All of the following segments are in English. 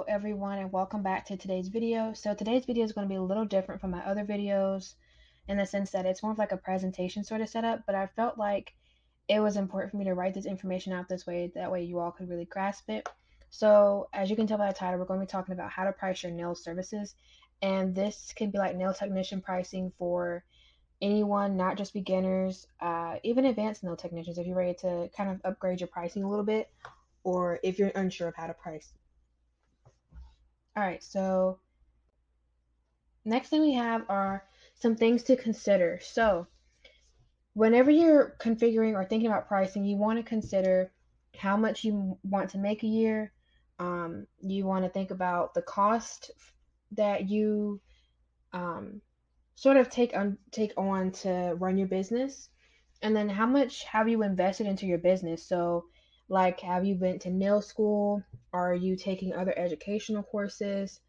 everyone, and welcome back to today's video. So today's video is going to be a little different from my other videos in the sense that it's more of like a presentation sort of setup, but I felt like it was important for me to write this information out this way, that way you all could really grasp it. So as you can tell by the title, we're going to be talking about how to price your nail services, and this can be like nail technician pricing for anyone, not just beginners, even advanced nail technicians if you're ready to kind of upgrade your pricing a little bit, or if you're unsure of how to price. All right, so next thing we have are some things to consider. So, whenever you're configuring or thinking about pricing, you want to consider how much you want to make a year. You want to think about the cost that you um, sort of take on to run your business, and then how much have you invested into your business. So, like, have you been to nail school? Are you taking other educational courses?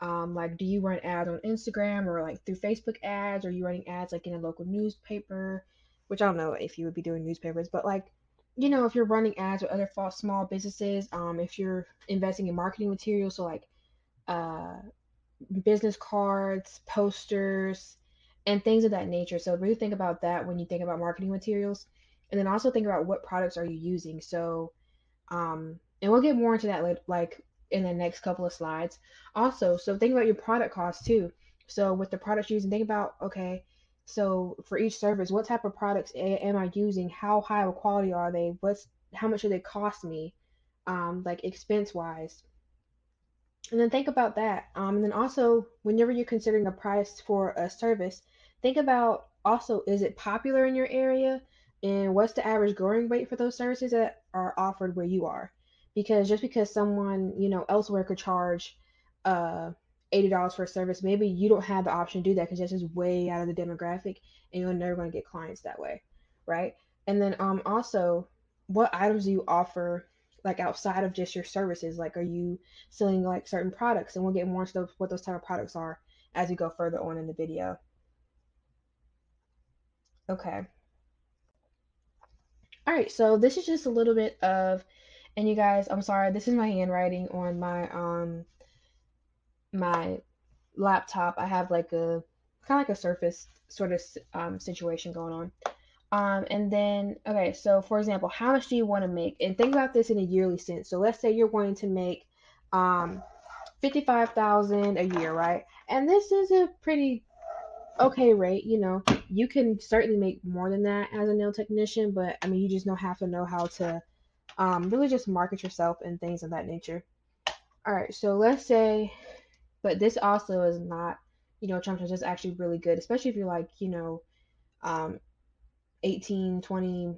Like, do you run ads on Instagram or like through Facebook ads? Or are you running ads like in a local newspaper? Which I don't know if you would be doing newspapers, but like, if you're running ads with other small businesses, if you're investing in marketing materials, so like uh, business cards, posters, and things of that nature. So really think about that when you think about marketing materials, and then also think about what products are you using. So and we'll get more into that like in the next couple of slides. Also, so think about your product costs too. So with the products you're using, think about, okay, so for each service, what type of products am I using? How high of quality are they? How much do they cost me? Like expense wise. And then think about that. And then also, whenever you're considering a price for a service, think about also, is it popular in your area? And what's the average going rate for those services that are offered where you are? Because just because someone, elsewhere could charge uh, $80 for a service, maybe you don't have the option to do that because that's just way out of the demographic and you're never going to get clients that way, right? And then also, what items do you offer like outside of just your services? Like, are you selling like certain products? And we'll get more into what those type of products are as we go further on in the video. Okay. All right, so this is just a little bit of, and you guys, I'm sorry, this is my handwriting on my laptop. I have like a kind of like a Surface sort of situation going on. And then, okay, so for example, how much do you want to make? And think about this in a yearly sense. So let's say you're going to make um 55,000 a year, right? And this is a pretty okay rate. You can certainly make more than that as a nail technician, but I mean, you just don't have to know how to really just market yourself and things of that nature. All right, so let's say, but this also is not, Trump is just actually really good, especially if you're like, um, 18, 20,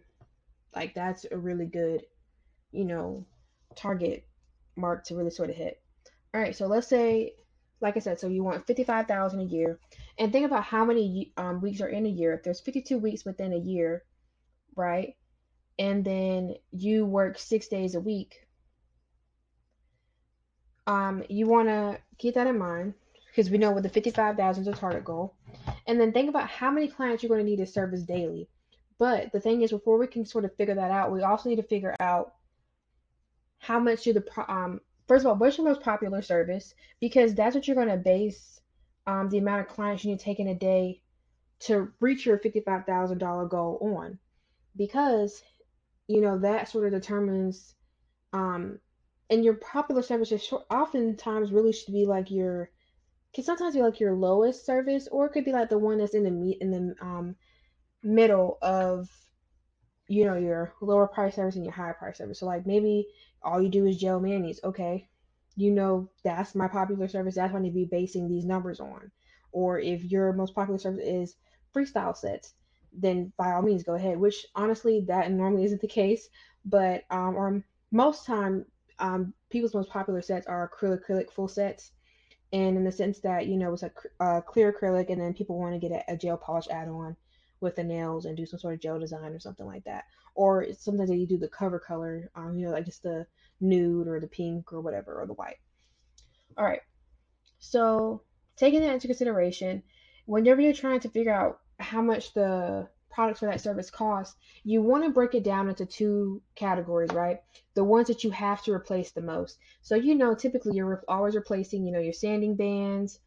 like that's a really good, you know, target mark to really sort of hit. All right, so let's say, like I said, so you want 55,000 a year, and think about how many weeks are in a year. If there's 52 weeks within a year, right, and then you work 6 days a week, you want to keep that in mind because we know with the 55,000 is a target goal, and then think about how many clients you're going to need to service daily. But the thing is, before we can sort of figure that out, we also need to figure out how much do first of all, what's your most popular service? Because that's what you're going to base the amount of clients you need to take in a day to reach your $55,000 goal on. Because that sort of determines um and your popular service is oftentimes really should be like your can sometimes be like your lowest service, or it could be like the one that's in the middle of your lower price service and your higher price service. So like maybe all you do is gel manis. Okay, that's my popular service. That's what I need to be basing these numbers on. Or if your most popular service is freestyle sets, then by all means go ahead. Which honestly, that normally isn't the case, but or most time, people's most popular sets are acrylic full sets, and in the sense that it's a clear acrylic, and then people want to get a gel polish add-on with the nails and do some sort of gel design or something like that. Or sometimes they do the cover color, like just the nude or the pink or whatever or the white. All right, so taking that into consideration, whenever you're trying to figure out how much the products for that service cost, you want to break it down into two categories, right? The ones that you have to replace the most. So, typically you're always replacing, your sanding bands,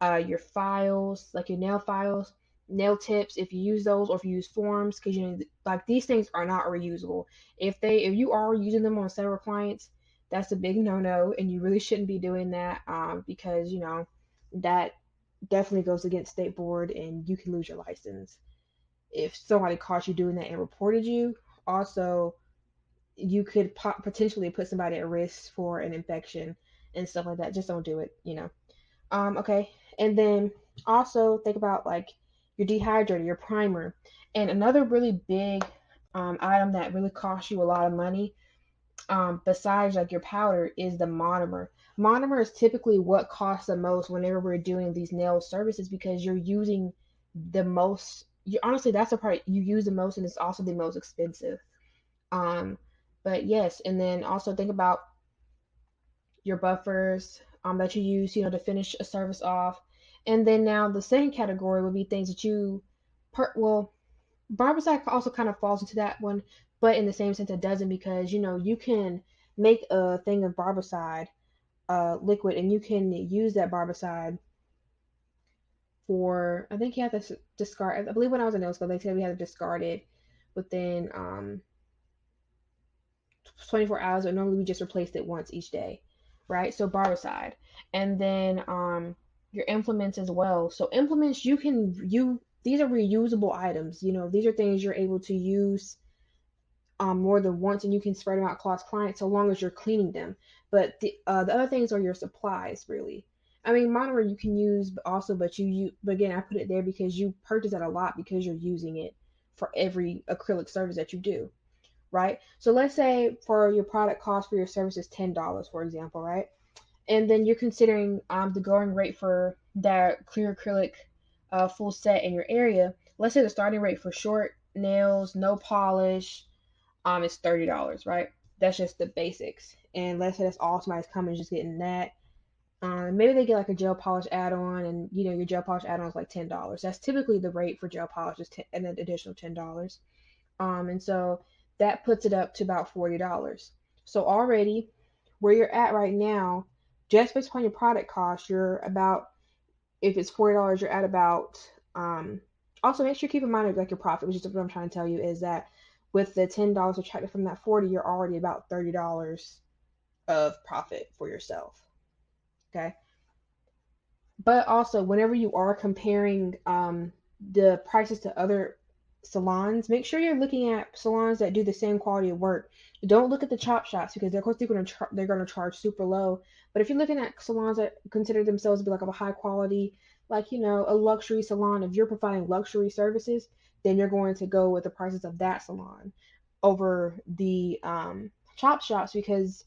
your files, like your nail files, nail tips, if you use those, or if you use forms, because, like these things are not reusable. If you are using them on several clients, that's a big no-no, and you really shouldn't be doing that, because, that definitely goes against state board and you can lose your license if somebody caught you doing that and reported you. Also, you could potentially put somebody at risk for an infection and stuff like that. Just don't do it. Okay. And then also think about like your dehydrator, your primer. And another really big item that really costs you a lot of money, besides like your powder, is the monomer. Monomer is typically what costs the most whenever we're doing these nail services, because you're using the most. Honestly, that's the part you use the most, and it's also the most expensive. Um, but yes, and then also think about your buffers that you use, to finish a service off. And then now the second category would be things that well, barbicide also kind of falls into that one, but in the same sense it doesn't, because you can make a thing of barbicide liquid, and you can use that barbicide for, I think you have to discard. I believe when I was in nail school, they said we had to discard it within 24 hours, or normally we just replaced it once each day, right? So barbicide. And then your implements as well. So implements, these are reusable items. These are things you're able to use more than once, and you can spread them out across clients so long as you're cleaning them. But the other things are your supplies, really. I mean, monitor you can use also, but again, I put it there because you purchase it a lot because you're using it for every acrylic service that you do, right? So let's say for your product cost for your service is $10, for example, right? And then you're considering the going rate for that clear acrylic full set in your area. Let's say the starting rate for short nails, no polish, is $30, right? That's just the basics. And let's say that's all somebody's coming just getting that. Maybe they get like a gel polish add-on, and your gel polish add-on is like $10. That's typically the rate for gel polish, is an additional $10. And so that puts it up to about $40. So already where you're at right now, just based upon your product cost, you're about, if it's $40, you're at about, also make sure you keep in mind like your profit, which is what I'm trying to tell you, is that with the $10 subtracted from that 40, you're already about $30 of profit for yourself. Okay. But also, whenever you are comparing the prices to other salons, make sure you're looking at salons that do the same quality of work. Don't look at the chop shops, because of course they're going to charge super low. But if you're looking at salons that consider themselves to be like of a high quality, like a luxury salon, if you're providing luxury services, then you're going to go with the prices of that salon over the chop shops, because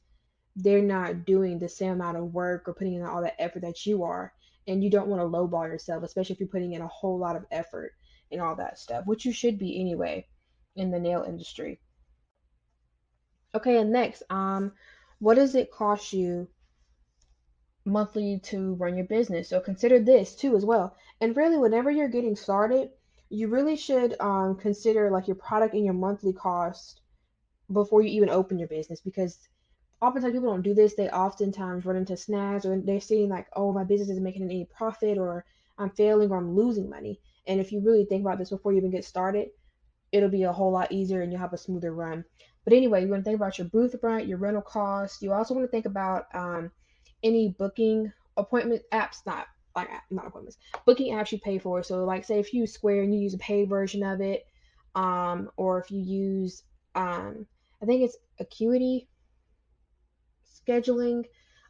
they're not doing the same amount of work or putting in all that effort that you are. And you don't want to lowball yourself, especially if you're putting in a whole lot of effort and all that stuff, which you should be anyway in the nail industry. Okay, and next, what does it cost you monthly to run your business? So consider this too as well. And really, whenever you're getting started, you really should consider like your product and your monthly cost before you even open your business, because oftentimes people don't do this. They oftentimes run into snags, or they're seeing like, oh, my business isn't making any profit, or I'm failing, or I'm losing money. And if you really think about this before you even get started, it'll be a whole lot easier and you'll have a smoother run. But anyway, you want to think about your booth rent, your rental costs. You also want to think about any booking appointment apps, not appointments, booking apps you pay for. So like say if you use Square and you use a paid version of it, or if you use I think it's Acuity scheduling.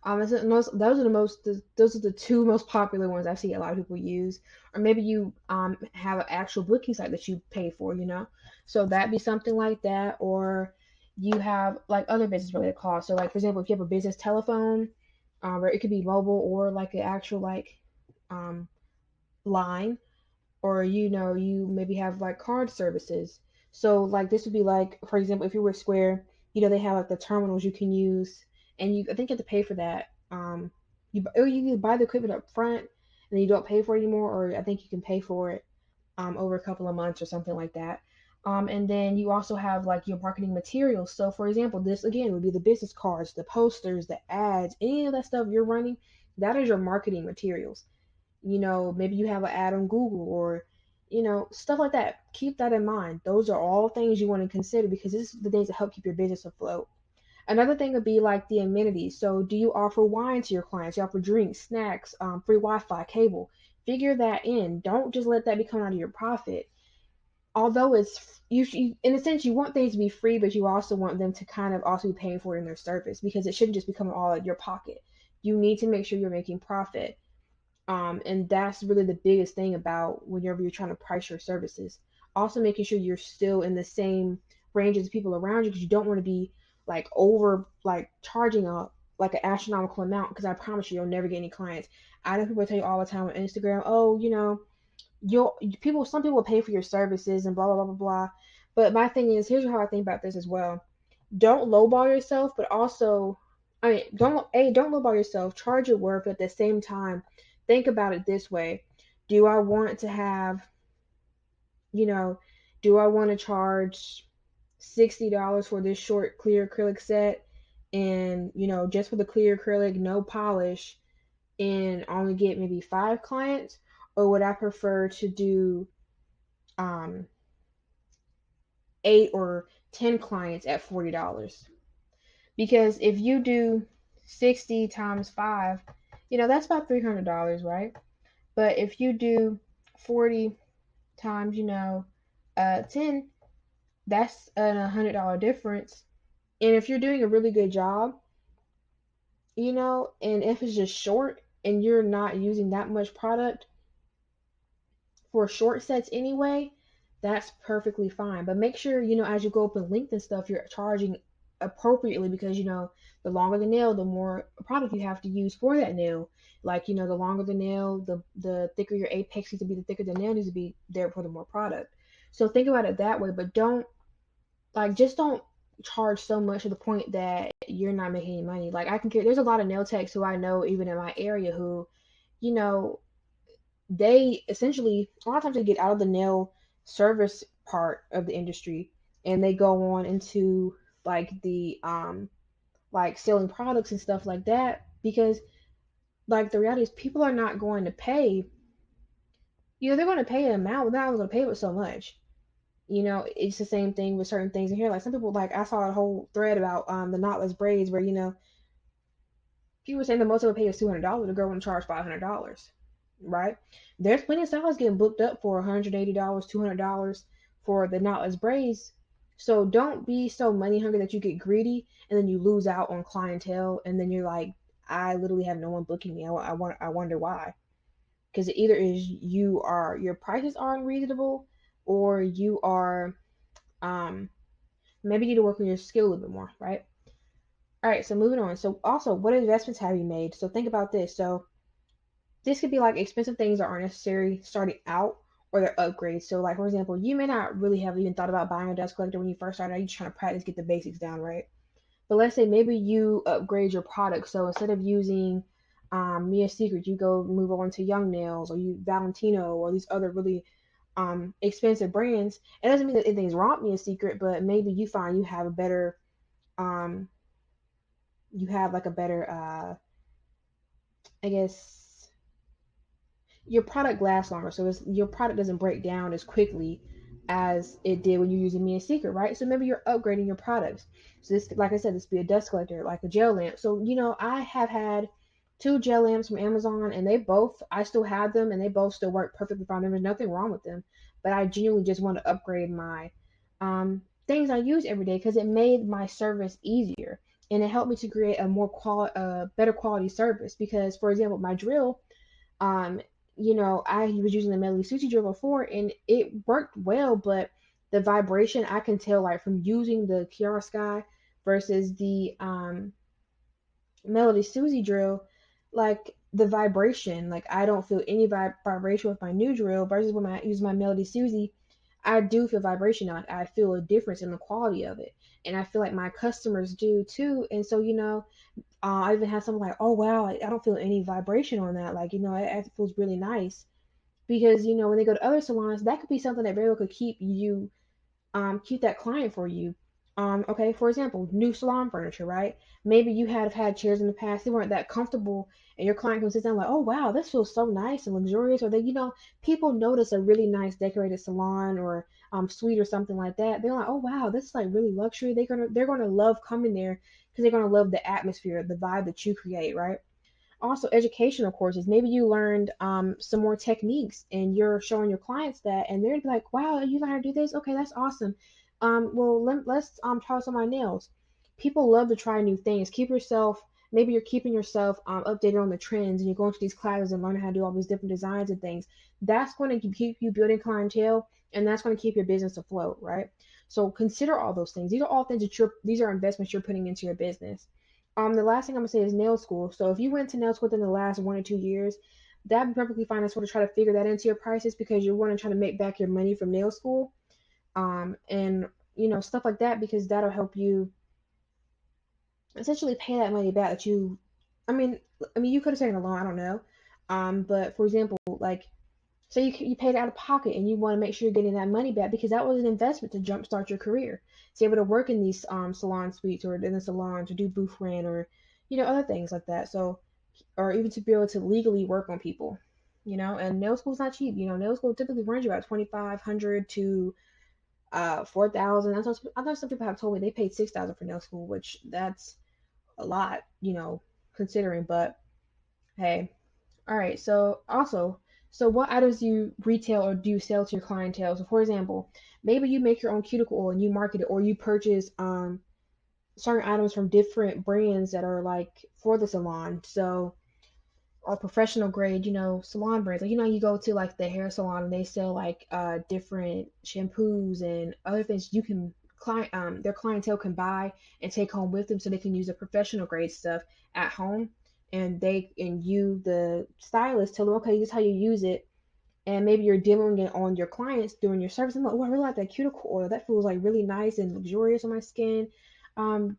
Those are the two most popular ones I see a lot of people use. Or maybe you have an actual booking site that you pay for. So that'd be something like that. Or you have like other business related costs. So like for example, if you have a business telephone, or it could be mobile, or like an actual like um, line, or you maybe have like card services. So like this would be like, for example, if you were Square, they have like the terminals you can use, and I think you have to pay for that. You can buy the equipment up front and then you don't pay for it anymore, or I think you can pay for it over a couple of months or something like that. And then you also have like your marketing materials. So, for example, this again would be the business cards, the posters, the ads, any of that stuff you're running. That is your marketing materials. Maybe you have an ad on Google or, stuff like that. Keep that in mind. Those are all things you want to consider because this is the things that help keep your business afloat. Another thing would be like the amenities. So, do you offer wine to your clients? You offer drinks, snacks, free Wi Fi, cable? Figure that in. Don't just let that become out of your profit. Although in a sense, you want things to be free, but you also want them to kind of also be paying for it in their service because it shouldn't just become all out of your pocket. You need to make sure you're making profit. And that's really the biggest thing about whenever you're trying to price your services. Also, making sure you're still in the same range as the people around you because you don't want to be like over like charging a like an astronomical amount because I promise you, you'll never get any clients. I know people tell you all the time on Instagram, oh, some people pay for your services and blah blah blah blah blah. But my thing is, here's how I think about this as well. Don't lowball yourself, but also, don't lowball yourself. Charge your worth. But at the same time, think about it this way: Do I want to have, you know, do I want to charge $60 for this short clear acrylic set, and just for the clear acrylic, no polish, and only get maybe 5 clients, or would I prefer to do um 8 or 10 clients at $40? Because if you do 60 times 5, that's about $300, right? But if you do 40 times, 10, that's a $100 difference. And if you're doing a really good job, and if it's just short and you're not using that much product for short sets anyway, that's perfectly fine. But make sure, as you go up in length and stuff, you're charging appropriately because, the longer the nail, the more product you have to use for that nail. Like, the longer the nail, the thicker your apex needs to be, the thicker the nail needs to be, therefore the more product. So think about it that way, but just don't charge so much to the point that you're not making any money. Like there's a lot of nail techs who I know even in my area who, you know, they essentially a lot of times they get out of the nail service part of the industry and they go on into like the like selling products and stuff like that because like the reality is people are not going to pay, they're going to pay an amount, but they're not going to pay it so much. It's the same thing with certain things in here. Like some people, like I saw a whole thread about the knotless braids where people were saying the most they would pay is $200. The girl want to charge $500, right? There's plenty of stylists getting booked up for $180, $200 for the knotless braids. So don't be so money hungry that you get greedy and then you lose out on clientele and then you're like, I literally have no one booking me. I wonder why. Because it either is your prices are unreasonable or you are maybe you need to work on your skill a little bit more, right? All right, so moving on. So also, what investments have you made? So think about this. So this could be like expensive things that aren't necessary starting out or they're upgrades. So like for example, you may not really have even thought about buying a dust collector when you first started out. You're trying to practice, get the basics down, right? But let's say maybe you upgrade your product. So instead of using Mia Secret, you go move on to Young Nails or you Valentino or these other really expensive brands. It doesn't mean that anything's wrong with Mia Secret, but maybe you find you have a better um you have like a better I guess your product lasts longer, so your product doesn't break down as quickly as it did when you're using me a secret, right? So maybe you're upgrading your products. So this, like I said, this could be a dust collector, like a gel lamp. So I have had 2 gel lamps from Amazon, and I still have them, and they both still work perfectly fine. There's nothing wrong with them, but I genuinely just want to upgrade my things I use every day because it made my service easier and it helped me to create better quality service. Because, for example, my drill, um, I was using the Melody Sushi drill before and it worked well, but the vibration I can tell like from using the Kiara Sky versus the Melody Susie drill, like the vibration, like I don't feel any vibration with my new drill versus when I use my Melody Susie. I do feel vibration. Like I feel a difference in the quality of it, and I feel like my customers do too. And so I even had someone like, "Oh wow, like, I don't feel any vibration on that. Like it feels really nice." because when they go to other salons, that could be something that very well could keep that client for you. Okay, for example, new salon furniture, right? Maybe you have had chairs in the past, they weren't that comfortable, and your client comes down like, oh wow, this feels so nice and luxurious. Or people notice a really nice decorated salon or suite or something like that. They're like, oh wow, this is like really luxury. They're gonna love coming there because they're gonna love the atmosphere, the vibe that you create, right? Also educational courses. Maybe you learned some more techniques and you're showing your clients that, and they're like, wow, you learn how to do this? Okay, that's awesome. Well, let's try some of my nails. People love to try new things. Maybe you're keeping yourself updated on the trends, and you're going to these classes and learning how to do all these different designs and things. That's going to keep you building clientele, and that's going to keep your business afloat, right? So consider all those things. These are investments you're putting into your business. The last thing I'm gonna say is nail school. So if you went to nail school within the last 1 or 2 years, that'd be perfectly fine to sort of try to figure that into your prices because you want to try to make back your money from nail school. And stuff like that because that'll help you essentially pay that money back that you. I mean, you could have taken a loan. I don't know. But for example, like say you paid out of pocket and you want to make sure you're getting that money back because that was an investment to jumpstart your career. To be able to work in these salon suites or in the salon to do booth rent or other things like that. So or even to be able to legally work on people. And nail school's not cheap. Nail school typically runs you about 2,500 to 4,000. I know some people have told me they paid 6,000 for nail school, which that's a lot, considering. But hey, all right. So what items do you retail or do you sell to your clientele? So for example, maybe you make your own cuticle oil and you market it, or you purchase certain items from different brands that are like for the salon. So or professional grade, salon brands. Like you go to like the hair salon and they sell like different shampoos and other things you can their clientele can buy and take home with them so they can use the professional grade stuff at home. And you the stylist tell them, okay, this is how you use it, and maybe you're demoing it on your clients during your service. I'm like, oh, I really like that cuticle oil. That feels like really nice and luxurious on my skin. Um,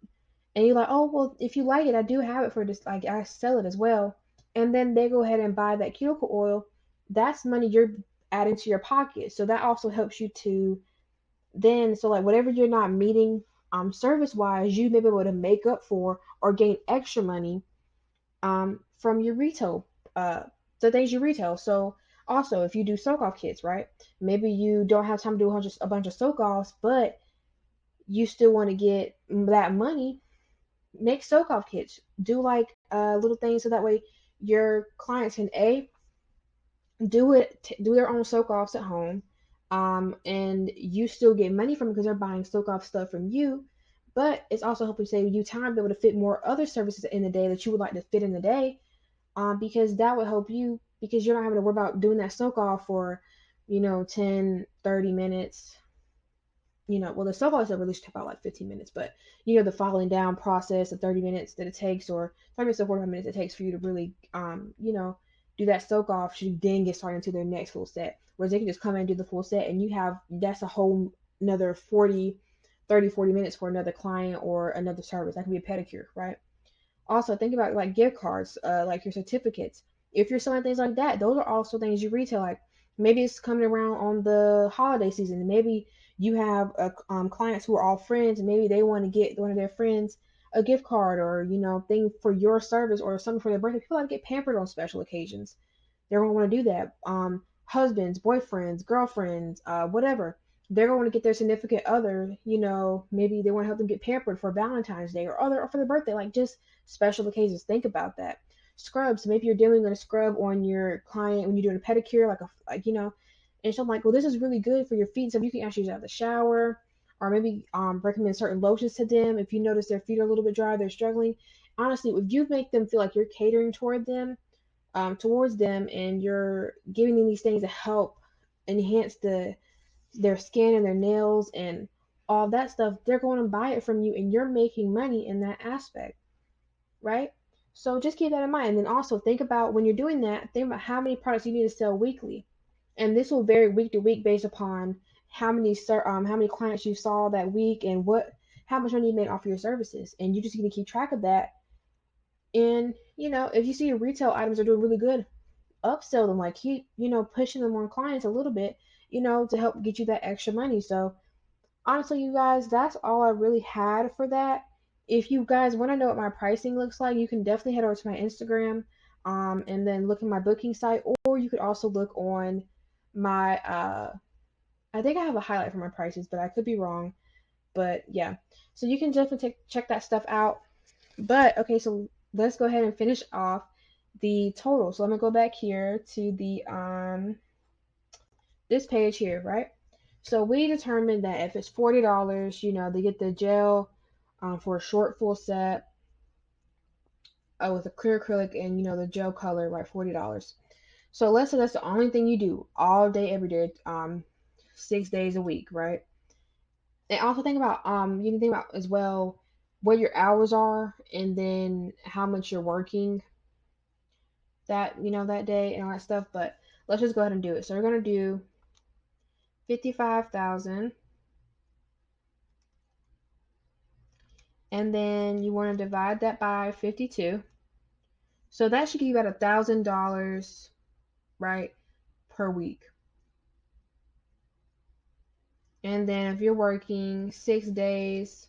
and you're like, oh, well, if you like it, I do have it for this. Like, I sell it as well. And then they go ahead and buy that cuticle oil. That's money you're adding to your pocket. So that also helps you to so like whatever you're not meeting service wise, you may be able to make up for or gain extra money from your retail, the things you retail. So also, if you do soak off kits, right? Maybe you don't have time to do a bunch of soak offs, but you still want to get that money. Make soak off kits. Do like little things so that way your clients can do their own soak offs at home, and you still get money from it because they're buying soak off stuff from you. But it's also helping save you time to be able to fit more other services in the day that you would like to fit in the day, because that would help you because you're not having to worry about doing that soak off for 10, 30 minutes. Well, the soak offs are released about like 15 minutes, but the falling down process of 30 minutes that it takes, or 30 minutes to 45 minutes it takes for you to really, do that soak off, should then get started into their next full set. Whereas they can just come in and do the full set, and that's a whole another 40 minutes for another client or another service. That can be a pedicure, right? Also, think about like gift cards, like your certificates. If you're selling things like that, those are also things you retail. Like maybe it's coming around on the holiday season, and maybe you have clients who are all friends, and maybe they want to get one of their friends a gift card or thing for your service or something for their birthday. People like to get pampered on special occasions. They're gonna want to do that. Husbands, boyfriends, girlfriends, whatever. They're going to get their significant other. Maybe they want to help them get pampered for Valentine's Day or for their birthday. Like just special occasions. Think about that. Scrubs. Maybe you're doing a scrub on your client when you're doing a pedicure, and so I'm like, well, this is really good for your feet. So you can actually use it out of the shower, or maybe recommend certain lotions to them if you notice their feet are a little bit dry, they're struggling. Honestly, if you make them feel like you're catering towards them, and you're giving them these things to help enhance their skin and their nails and all that stuff, they're going to buy it from you, and you're making money in that aspect, right? So just keep that in mind. And then also think about when you're doing that, think about how many products you need to sell weekly. And this will vary week to week based upon how many clients you saw that week and how much money you made off of your services. And you just need to keep track of that. And if you see your retail items are doing really good, upsell them, like keep, pushing them on clients a little bit, to help get you that extra money. So honestly, you guys, that's all I really had for that. If you guys want to know what my pricing looks like, you can definitely head over to my Instagram, and then look at my booking site, or you could also look on my, I think I have a highlight for my prices, but I could be wrong. But yeah, so you can definitely check that stuff out. But okay, so let's go ahead and finish off the total. So I'm gonna go back here to the this page here, right? So we determined that if it's $40, they get the gel for a short full set with a clear acrylic and the gel color, right? $40. So let's say that's the only thing you do all day, every day, 6 days a week, right? And also think about you can think about as well what your hours are and then how much you're working that day and all that stuff. But let's just go ahead and do it. So we're gonna do 55,000, and then you want to divide that by 52. So that should give you about $1,000, right, per week. And then if you're working 6 days,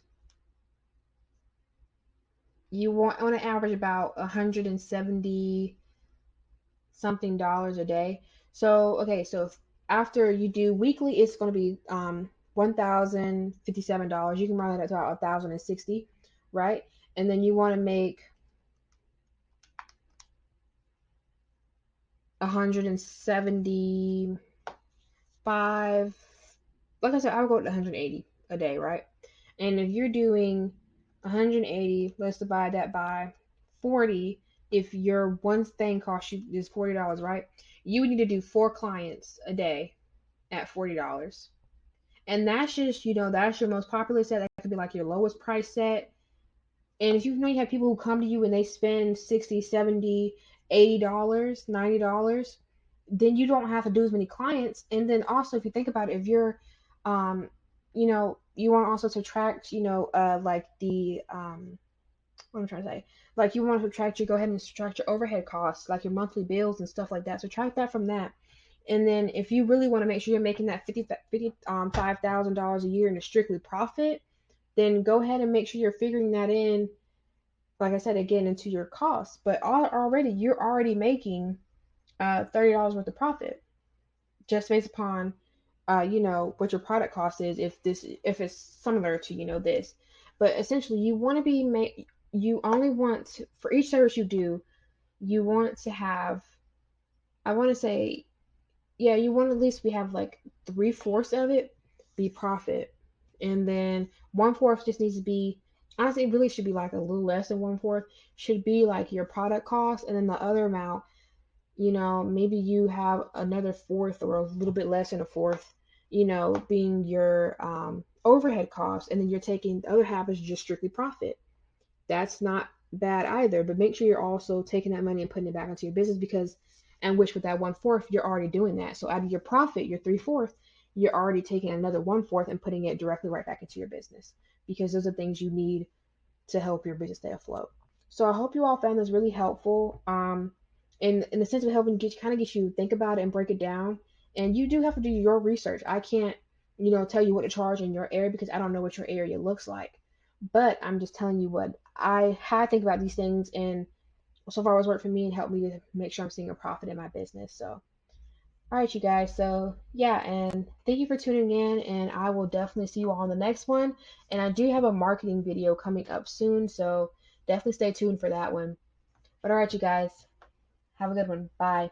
you want on an average about 170 something dollars a day. So okay, so if after you do weekly, it's going to be $1,057. You can run it at about 1,060, right? And then you want to make 175. Like I said, I would go to 180 a day, right? And if you're doing 180, let's divide that by 40. If your one thing costs you is $40, right? You would need to do 4 clients a day at $40. And that's just, that's your most popular set. That could be like your lowest price set. And if you have people who come to you and they spend 60, 70, $80, $90, then you don't have to do as many clients. And then also, if you think about it, if you're, you want also to subtract, like the, what I'm trying to say, like you want to subtract, you go ahead and subtract your overhead costs, like your monthly bills and stuff like that. Subtract that from that. And then if you really want to make sure you're making that $55,000 a year in a strictly profit, then go ahead and make sure you're figuring that in, like I said, again, into your costs. But already, you're already making $30 worth of profit just based upon what your product cost is, if it's similar to this. But essentially, you want to you only want to, for each service you do, you want to have, I want to say, yeah, you want to at least we have like 3/4 of it be profit, and then 1/4 just needs to be, honestly, it really should be like a little less than 1/4 should be like your product cost, and then the other amount, maybe you have another fourth or a little bit less than a fourth, being your overhead cost, and then you're taking the other half is just strictly profit. That's not bad either, but make sure you're also taking that money and putting it back into your business, because, and which with that 1/4, you're already doing that. So out of your profit, your 3/4, you're already taking another 1/4 and putting it directly right back into your business, because those are things you need to help your business stay afloat. So I hope you all found this really helpful. In the sense of helping get you think about it and break it down. And you do have to do your research. I can't, tell you what to charge in your area because I don't know what your area looks like. But I'm just telling you what I had to think about these things, and so far it's worked for me and helped me to make sure I'm seeing a profit in my business. So, all right, you guys. So, yeah, and thank you for tuning in, and I will definitely see you all on the next one. And I do have a marketing video coming up soon, so definitely stay tuned for that one. But all right, you guys, have a good one. Bye.